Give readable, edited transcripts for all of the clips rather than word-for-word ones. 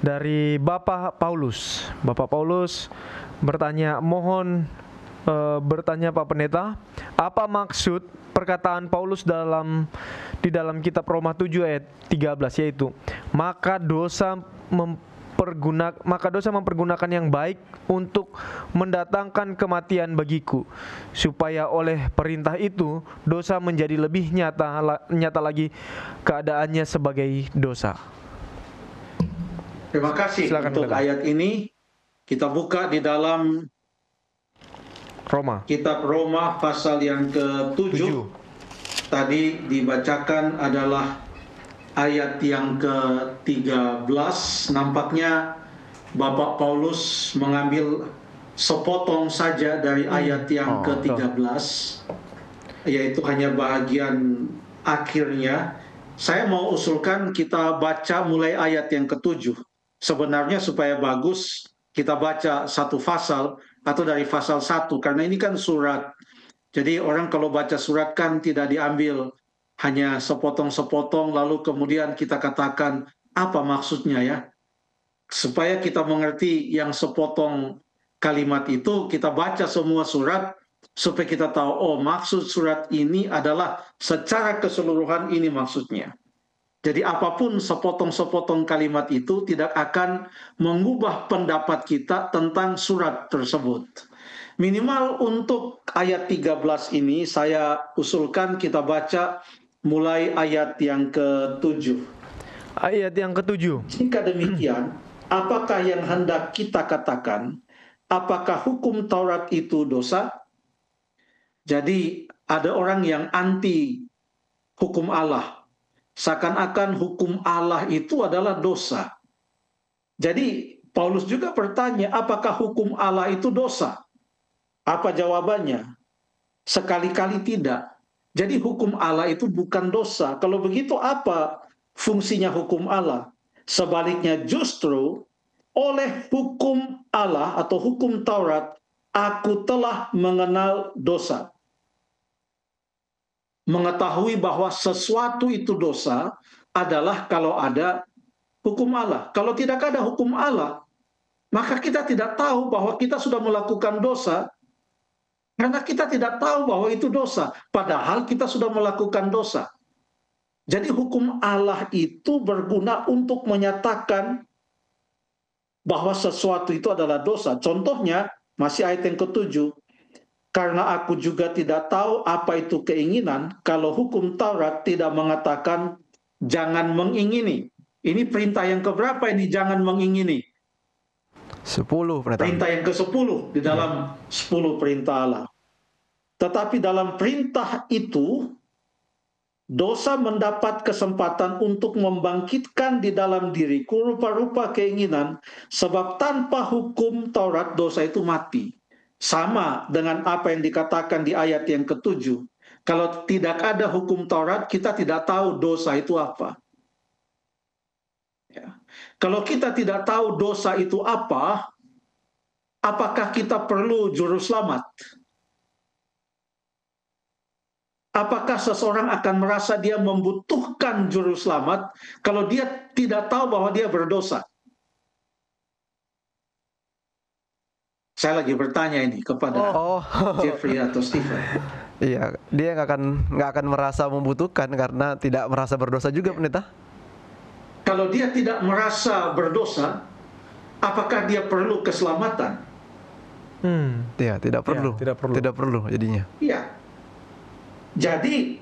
dari Bapak Paulus. Bapak Paulus bertanya, mohon bertanya Pak Pendeta, apa maksud perkataan Paulus di dalam kitab Roma 7 ayat 13, yaitu maka dosa mempergunakan yang baik untuk mendatangkan kematian bagiku, supaya oleh perintah itu dosa menjadi lebih nyata lagi keadaannya sebagai dosa. Terima kasih. Silakan, untuk Pendeta. ayat ini kita buka di dalam Roma. kitab Roma pasal yang ke-7. Tadi dibacakan adalah ayat yang ke-13. Nampaknya Bapak Paulus mengambil sepotong saja dari ayat yang ke-13, yaitu hanya bagian akhirnya. Saya mau usulkan kita baca mulai ayat yang ke-7. Sebenarnya supaya bagus kita baca satu pasal atau dari pasal 1, karena ini kan surat. Jadi orang kalau baca surat kan tidak diambil hanya sepotong-sepotong lalu kemudian kita katakan apa maksudnya ya. Supaya kita mengerti yang sepotong kalimat itu, kita baca semua surat supaya kita tahu, oh maksud surat ini adalah secara keseluruhan ini maksudnya. Jadi apapun sepotong-sepotong kalimat itu tidak akan mengubah pendapat kita tentang surat tersebut. Minimal untuk ayat 13 ini saya usulkan kita baca mulai ayat yang ke-7. Ayat yang ke-7. Jika demikian, apakah yang hendak kita katakan? Apakah hukum Taurat itu dosa? Jadi ada orang yang anti hukum Allah. Seakan-akan hukum Allah itu adalah dosa. Jadi Paulus juga bertanya, apakah hukum Allah itu dosa? Apa jawabannya? Sekali-kali tidak. Jadi hukum Allah itu bukan dosa. Kalau begitu apa fungsinya hukum Allah? Sebaliknya justru oleh hukum Allah atau hukum Taurat, aku telah mengenal dosa. Mengetahui bahwa sesuatu itu dosa adalah kalau ada hukum Allah. Kalau tidak ada hukum Allah, maka kita tidak tahu bahwa kita sudah melakukan dosa, karena kita tidak tahu bahwa itu dosa, padahal kita sudah melakukan dosa. Jadi hukum Allah itu berguna untuk menyatakan bahwa sesuatu itu adalah dosa. Contohnya, masih ayat yang ke-7, karena aku juga tidak tahu apa itu keinginan, kalau hukum Taurat tidak mengatakan jangan mengingini. Ini perintah yang keberapa ini, jangan mengingini? 10, perintah yang ke-10 di dalam 10 perintah Allah. Tetapi dalam perintah itu, dosa mendapat kesempatan untuk membangkitkan di dalam diriku rupa-rupa keinginan, sebab tanpa hukum Taurat dosa itu mati. Sama dengan apa yang dikatakan di ayat yang ke-7. Kalau tidak ada hukum Taurat, kita tidak tahu dosa itu apa. Ya. Kalau kita tidak tahu dosa itu apa, apakah kita perlu juru selamat? Apakah seseorang akan merasa dia membutuhkan juru selamat kalau dia tidak tahu bahwa dia berdosa? Saya lagi bertanya ini kepada Jeffrey atau Stephen. Iya, dia nggak akan merasa membutuhkan karena tidak merasa berdosa juga, Pendeta. Kalau dia tidak merasa berdosa, apakah dia perlu keselamatan? Ya, tidak perlu. Tidak perlu jadinya. Iya. Jadi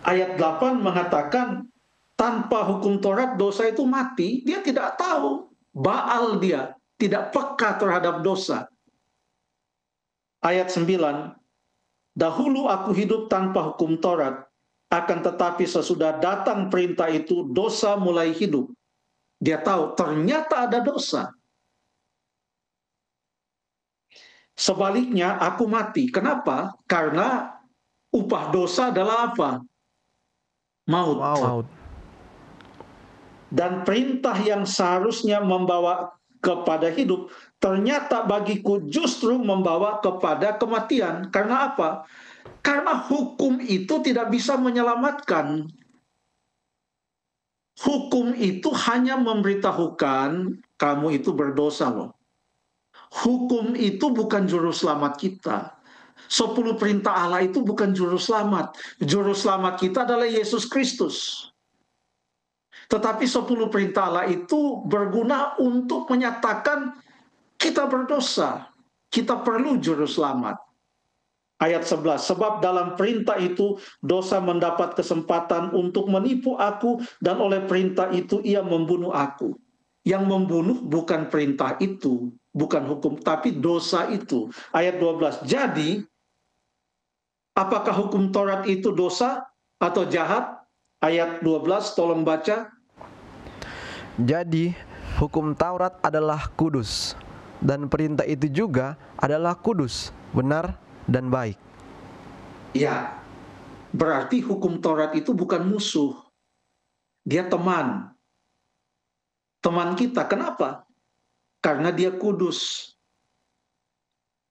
ayat 8 mengatakan tanpa hukum Taurat dosa itu mati. Dia tidak tahu. Baal dia, tidak peka terhadap dosa. Ayat 9, dahulu aku hidup tanpa hukum Taurat, akan tetapi sesudah datang perintah itu, dosa mulai hidup. Dia tahu ternyata ada dosa. Sebaliknya aku mati. Kenapa? Karena upah dosa adalah apa? Maut. Dan perintah yang seharusnya membawa kepada hidup, ternyata bagiku justru membawa kepada kematian. Karena apa? Karena hukum itu tidak bisa menyelamatkan. Hukum itu hanya memberitahukan kamu itu berdosa loh. Hukum itu bukan juru selamat kita. 10 perintah Allah itu bukan juru selamat. Juru selamat kita adalah Yesus Kristus. Tetapi 10 perintah Allah itu berguna untuk menyatakan kita berdosa. Kita perlu juru selamat. Ayat 11, sebab dalam perintah itu dosa mendapat kesempatan untuk menipu aku, dan oleh perintah itu ia membunuh aku. Yang membunuh bukan perintah itu, bukan hukum, tapi dosa itu. Ayat 12, jadi apakah hukum Taurat itu dosa atau jahat? Ayat 12, tolong baca. Jadi, hukum Taurat adalah kudus, dan perintah itu juga adalah kudus, benar, dan baik. Ya, berarti hukum Taurat itu bukan musuh. Dia teman. Teman kita. Kenapa? Karena dia kudus.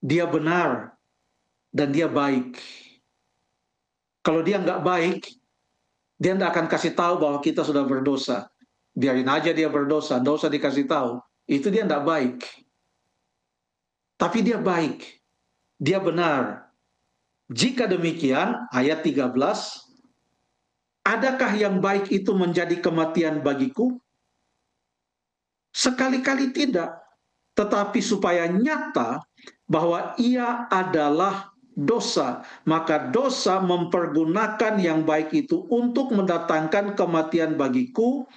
Dia benar. Dan dia baik. Kalau dia nggak baik, dia nggak akan kasih tahu bahwa kita sudah berdosa. Biarin aja dia berdosa, dosa dikasih tahu. Itu dia nggak baik. Tapi dia baik. Dia benar. Jika demikian, ayat 13, adakah yang baik itu menjadi kematian bagiku? Sekali-kali tidak. Tetapi supaya nyata bahwa ia adalah dosa, maka dosa mempergunakan yang baik itu untuk mendatangkan kematian bagiku,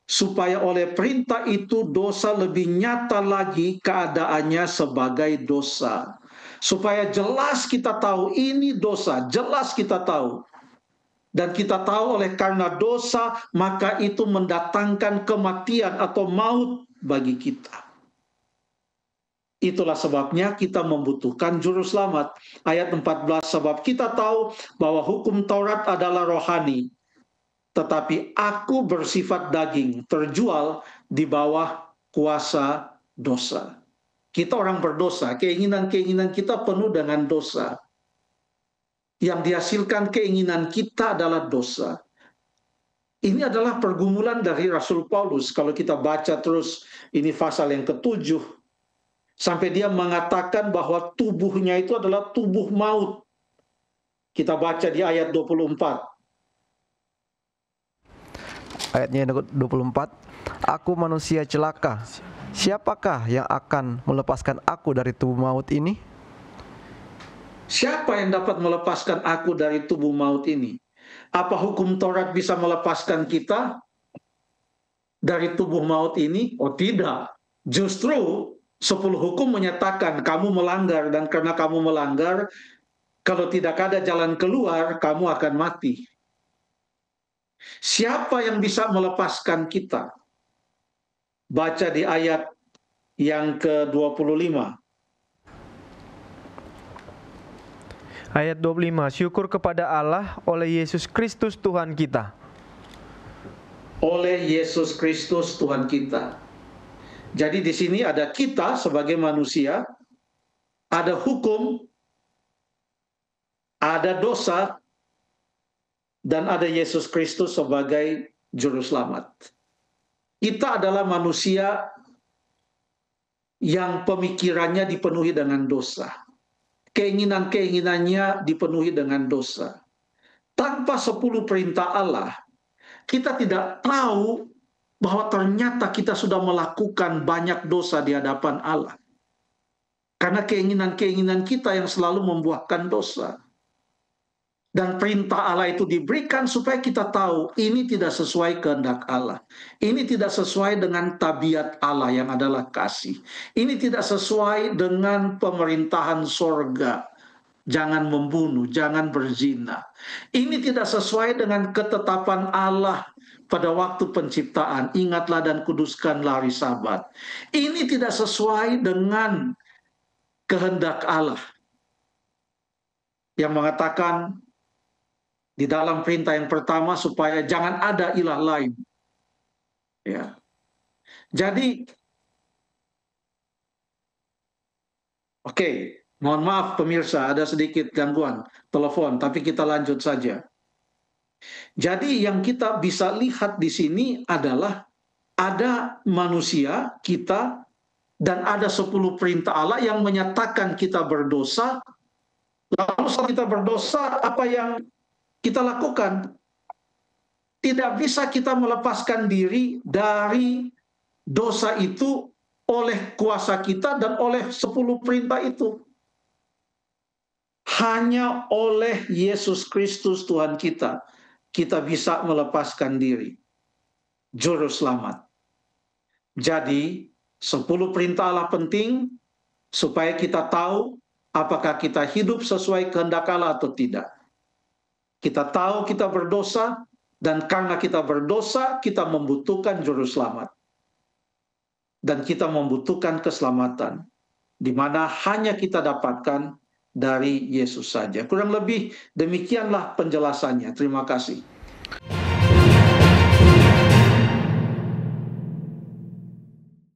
supaya oleh perintah itu dosa lebih nyata lagi keadaannya sebagai dosa. Supaya jelas kita tahu ini dosa, jelas kita tahu. Dan kita tahu oleh karena dosa, maka itu mendatangkan kematian atau maut bagi kita. Itulah sebabnya kita membutuhkan juru selamat. Ayat 14, sebab kita tahu bahwa hukum Taurat adalah rohani, tetapi aku bersifat daging, terjual di bawah kuasa dosa. Kita orang berdosa, keinginan-keinginan kita penuh dengan dosa. Yang dihasilkan keinginan kita adalah dosa. Ini adalah pergumulan dari Rasul Paulus. Kalau kita baca terus, ini pasal yang ke-7, sampai dia mengatakan bahwa tubuhnya itu adalah tubuh maut. Kita baca di ayat 24. Ayatnya 24, aku manusia celaka. Siapakah yang akan melepaskan aku dari tubuh maut ini? Siapa yang dapat melepaskan aku dari tubuh maut ini? Apa hukum Taurat bisa melepaskan kita dari tubuh maut ini? Oh tidak. Justru 10 hukum menyatakan kamu melanggar, dan karena kamu melanggar, kalau tidak ada jalan keluar, kamu akan mati. Siapa yang bisa melepaskan kita? Baca di ayat yang ke-25. Ayat 25, syukur kepada Allah oleh Yesus Kristus Tuhan kita. Oleh Yesus Kristus Tuhan kita. Jadi di sini ada kita sebagai manusia, ada hukum, ada dosa, dan ada Yesus Kristus sebagai juru selamat. Kita adalah manusia yang pemikirannya dipenuhi dengan dosa. Keinginan-keinginannya dipenuhi dengan dosa. Tanpa 10 perintah Allah, kita tidak tahu bahwa ternyata kita sudah melakukan banyak dosa di hadapan Allah. Karena keinginan-keinginan kita yang selalu membuahkan dosa. Dan perintah Allah itu diberikan supaya kita tahu ini tidak sesuai kehendak Allah. Ini tidak sesuai dengan tabiat Allah yang adalah kasih. Ini tidak sesuai dengan pemerintahan sorga. Jangan membunuh, jangan berzina. Ini tidak sesuai dengan ketetapan Allah pada waktu penciptaan. Ingatlah dan kuduskanlah hari Sabat. Ini tidak sesuai dengan kehendak Allah yang mengatakan di dalam perintah yang pertama supaya jangan ada ilah lain. Ya. Jadi, oke, mohon maaf pemirsa, ada sedikit gangguan telepon, tapi kita lanjut saja. Jadi yang kita bisa lihat di sini adalah ada manusia, kita, dan ada 10 perintah Allah yang menyatakan kita berdosa. Lalu setelah kita berdosa, apa yang kita lakukan? Tidak bisa kita melepaskan diri dari dosa itu oleh kuasa kita dan oleh 10 perintah itu. Hanya oleh Yesus Kristus Tuhan kita bisa melepaskan diri. Juru selamat. Jadi 10 perintah Allah penting supaya kita tahu apakah kita hidup sesuai kehendak Allah atau tidak. Kita tahu kita berdosa, dan karena kita berdosa, kita membutuhkan juru selamat. Dan kita membutuhkan keselamatan, di mana hanya kita dapatkan dari Yesus saja. Kurang lebih demikianlah penjelasannya. Terima kasih.